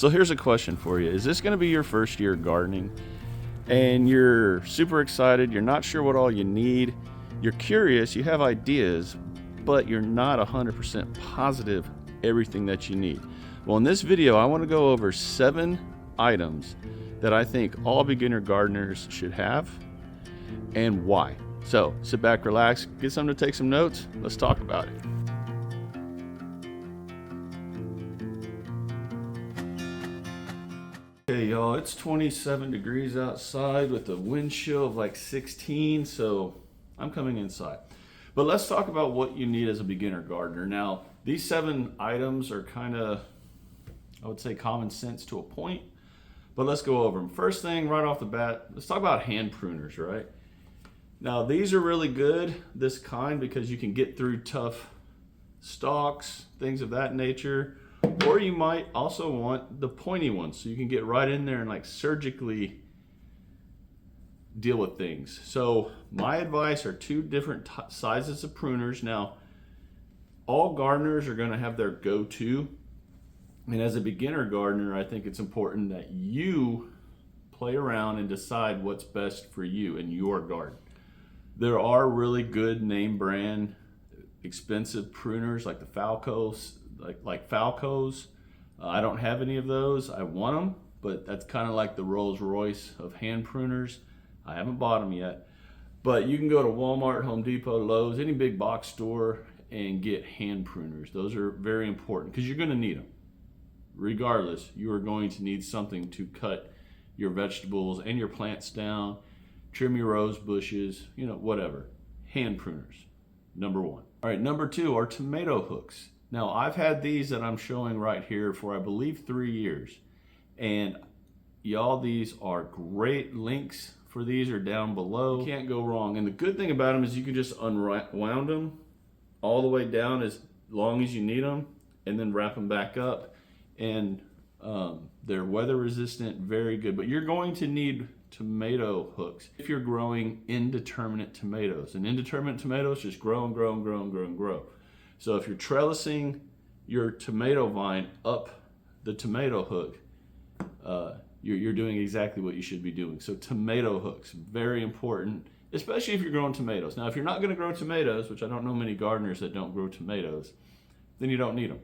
So here's a question for you. Is this going to be your first year gardening and you're super excited, you're not sure what all you need, you're curious, you have ideas, but you're not 100% positive everything that you need? Well, in this video, I want to go over 7 items that I think all beginner gardeners should have and why. So sit back, relax, get something to take some notes. Let's talk about it. Okay, y'all, it's 27 degrees outside with a wind chill of like 16, so I'm coming inside. But let's talk about what you need as a beginner gardener. Now, these 7 items are kind of, I would say, common sense to a point, but let's go over them. First thing, right off the bat, let's talk about hand pruners, right? Now, these are really good, this kind, because you can get through tough stalks, things of that nature. Or you might also want the pointy ones, so you can get right in there and like surgically deal with things. So my advice are 2 different sizes of pruners. Now, all gardeners are going to have their go-to. And as a beginner gardener, I think it's important that you play around and decide what's best for you in your garden. There are really good name brand, expensive pruners like the Falcos. Like Falcos. I don't have any of those. I want them, but that's kind of like the Rolls Royce of hand pruners. I haven't bought them yet. But you can go to Walmart, Home Depot, Lowe's, any big box store and get hand pruners. Those are very important because you're going to need them. Regardless, you are going to need something to cut your vegetables and your plants down, trim your rose bushes, whatever. Hand pruners, number 1. All right, number 2 are tomato hooks. Now, I've had these that I'm showing right here for, I believe, 3 years. And y'all, these are great. Links for these are down below. You can't go wrong. And the good thing about them is you can just unwound them all the way down as long as you need them and then wrap them back up. And they're weather resistant, very good. But you're going to need tomato hooks if you're growing indeterminate tomatoes. And indeterminate tomatoes just grow and grow and grow and grow and grow. So if you're trellising your tomato vine up the tomato hook, you're doing exactly what you should be doing. So tomato hooks, very important, especially if you're growing tomatoes. Now, if you're not going to grow tomatoes, which I don't know many gardeners that don't grow tomatoes, then you don't need them.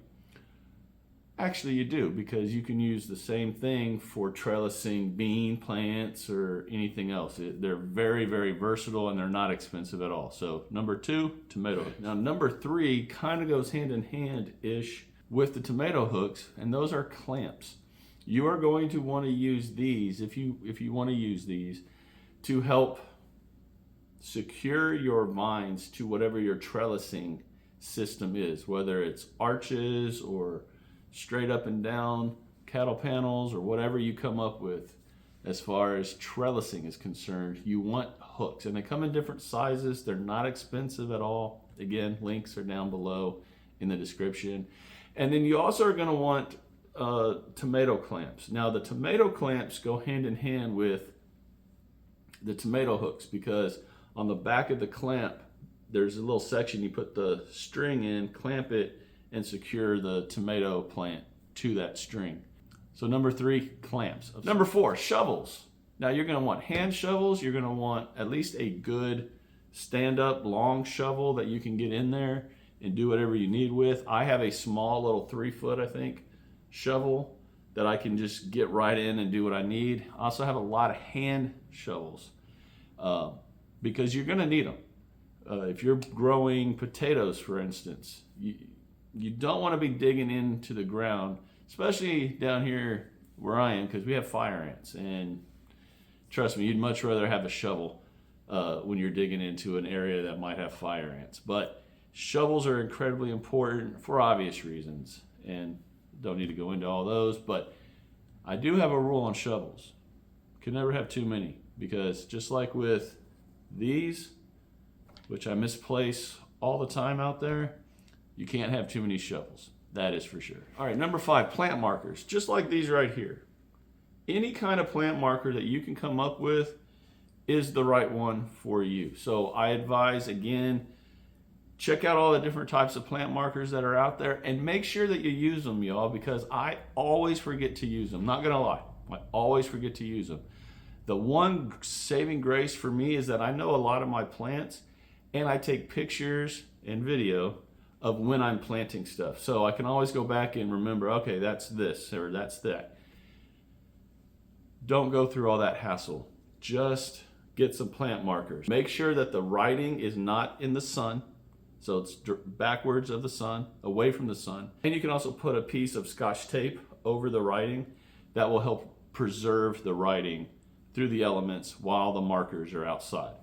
Actually, you do, because you can use the same thing for trellising bean plants or anything else. They're very, very versatile and they're not expensive at all. So number 2, tomato. Now number 3 kind of goes hand in hand-ish with the tomato hooks, and those are clamps. You are going to want to use these, if you want to use these, to help secure your vines to whatever your trellising system is, whether it's arches or straight up and down cattle panels or whatever you come up with as far as trellising is concerned. You want hooks, and they come in different sizes. They're not expensive at all. Again, links are down below in the description. And then you also are going to want tomato clamps. Now, the tomato clamps go hand in hand with the tomato hooks, because on the back of the clamp there's a little section you put the string in, clamp it, and secure the tomato plant to that string. So number 3, clamps. Number 4, shovels. Now you're going to want hand shovels. You're going to want at least a good stand-up long shovel that you can get in there and do whatever you need with. I have a small little 3-foot, I think, shovel that I can just get right in and do what I need. I also have a lot of hand shovels because you're going to need them. If you're growing potatoes, for instance, you don't want to be digging into the ground, especially down here where I am, because we have fire ants. And trust me, you'd much rather have a shovel when you're digging into an area that might have fire ants. But shovels are incredibly important for obvious reasons, and don't need to go into all those. But I do have a rule on shovels. Can never have too many, because just like with these, which I misplace all the time out there, you can't have too many shovels. That is for sure. All right, number 5, plant markers. Just like these right here. Any kind of plant marker that you can come up with is the right one for you. So I advise, again, Check out all the different types of plant markers that are out there and make sure that you use them, y'all, because I always forget to use them. Not gonna lie, I always forget to use them. The one saving grace for me is that I know a lot of my plants and I take pictures and video of when I'm planting stuff. So I can always go back and remember, okay, that's this or that's that. Don't go through all that hassle. Just get some plant markers. Make sure that the writing is not in the sun. So it's backwards of the sun, away from the sun. And you can also put a piece of Scotch tape over the writing. That will help preserve the writing through the elements while the markers are outside.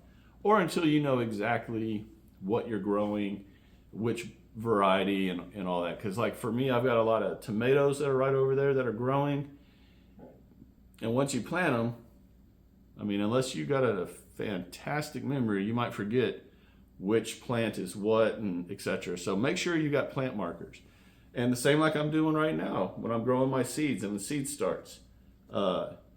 Or until you know exactly what you're growing, which variety and all that. Because like for me, I've got a lot of tomatoes that are right over there that are growing. And once you plant them, I mean, unless you got a fantastic memory, you might forget which plant is what and etc. So make sure you got plant markers. And the same like I'm doing right now when I'm growing my seeds and the seed starts.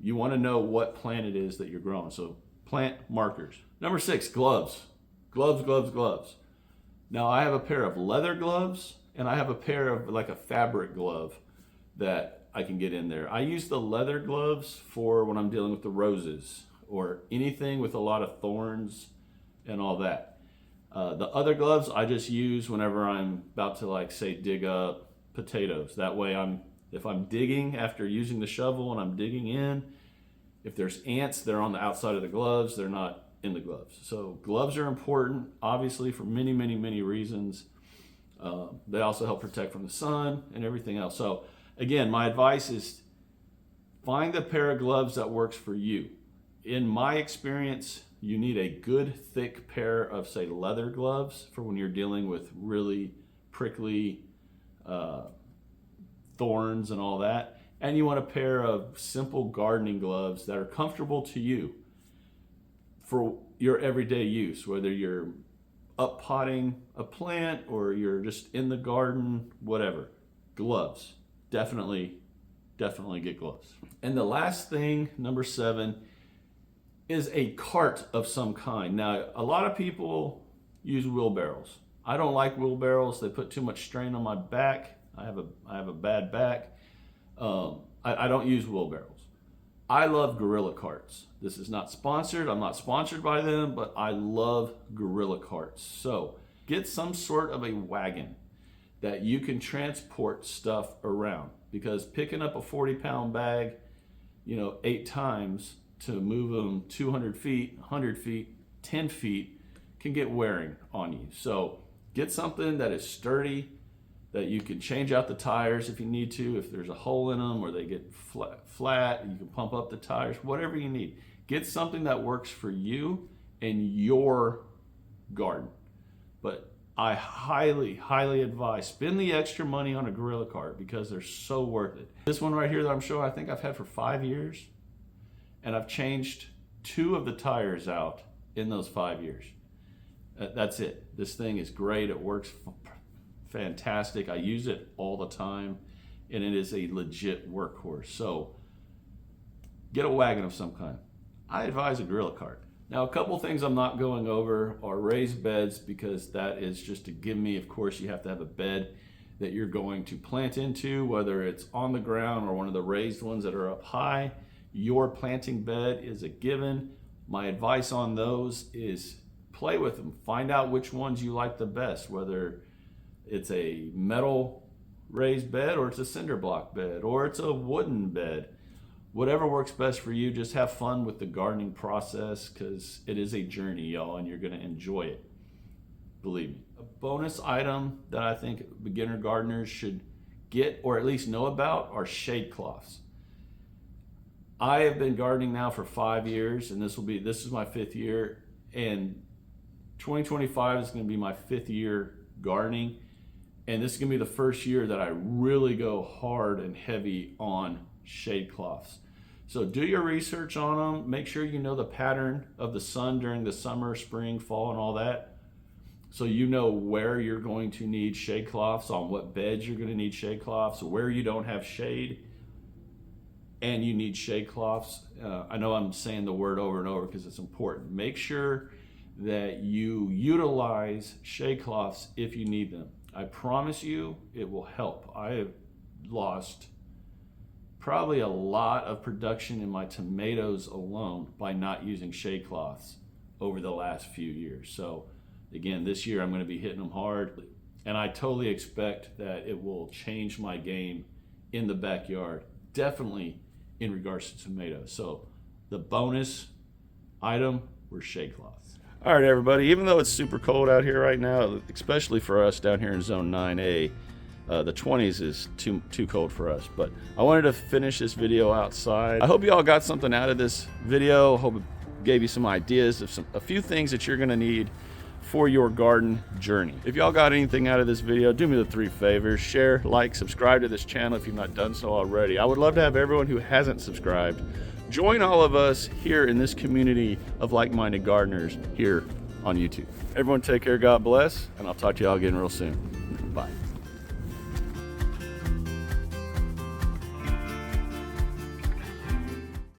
You want to know what plant it is that you're growing. So plant markers. Number 6, gloves. Gloves. Now I have a pair of leather gloves and I have a pair of like a fabric glove that I can get in there. I use the leather gloves for when I'm dealing with the roses or anything with a lot of thorns and all that. The other gloves I just use whenever I'm about to, like, say, dig up potatoes. That way if I'm digging after using the shovel and I'm digging in, if there's ants, they're on the outside of the gloves, they're not in the gloves. So gloves are important, obviously, for many, many, many reasons. They also help protect from the sun and everything else. So again, my advice is find the pair of gloves that works for you. In my experience, you need a good thick pair of, say, leather gloves for when you're dealing with really prickly thorns and all that. And you want a pair of simple gardening gloves that are comfortable to you for your everyday use, whether you're up potting a plant or you're just in the garden, whatever. Gloves. Definitely get gloves. And the last thing, number 7, is a cart of some kind. Now, a lot of people use wheelbarrows. I don't like wheelbarrows. They put too much strain on my back. I have a bad back. I don't use wheelbarrows. I love Gorilla carts. This is not sponsored. I'm not sponsored by them, but I love Gorilla carts. So get some sort of a wagon that you can transport stuff around, because picking up a 40-pound bag, 8 times to move them 200 feet, 100 feet, 10 feet can get wearing on you. So get something that is sturdy, that you can change out the tires if you need to, if there's a hole in them or they get flat, you can pump up the tires, whatever you need. Get something that works for you and your garden. But I highly, highly advise spend the extra money on a Gorilla cart because they're so worth it. This one right here that I'm showing, I think I've had for 5 years. And I've changed 2 of the tires out in those 5 years. That's it. This thing is great. It works fantastic. I use it all the time, and it is a legit workhorse. So get a wagon of some kind. I advise a Gorilla cart. Now, a couple things I'm not going over are raised beds, because that is just a give me. Of course, you have to have a bed that you're going to plant into, whether it's on the ground or one of the raised ones that are up high. Your planting bed is a given. My advice on those is play with them. Find out which ones you like the best, whether it's a metal raised bed or it's a cinder block bed or it's a wooden bed. Whatever works best for you, just have fun with the gardening process, because it is a journey, y'all, and you're going to enjoy it. Believe me. A bonus item that I think beginner gardeners should get, or at least know about, are shade cloths. I have been gardening now for 5 years, and this is my 5th year, and 2025 is going to be my 5th year gardening, and this is going to be the first year that I really go hard and heavy on shade cloths. So do your research on them. Make sure you know the pattern of the sun during the summer, spring, fall, and all that, so you know where you're going to need shade cloths, on what beds you're going to need shade cloths, where you don't have shade and you need shade cloths. I know I'm saying the word over and over because it's important. Make sure that you utilize shade cloths if you need them. I promise you it will help. I have lost probably a lot of production in my tomatoes alone by not using shade cloths over the last few years. So again, this year I'm going to be hitting them hard, and I totally expect that it will change my game in the backyard, definitely in regards to tomatoes. So the bonus item were shade cloths. All right, everybody, even though it's super cold out here right now, especially for us down here in zone 9A, the 20s is too cold for us, but I wanted to finish this video outside. I hope you all got something out of this video. Hope it gave you some ideas of a few things that you're gonna need for your garden journey. If y'all got anything out of this video, do me the 3 favors: share, like, subscribe to this channel if you've not done so already. I would love to have everyone who hasn't subscribed join all of us here in this community of like-minded gardeners here on YouTube. Everyone take care, God bless, and I'll talk to y'all again real soon.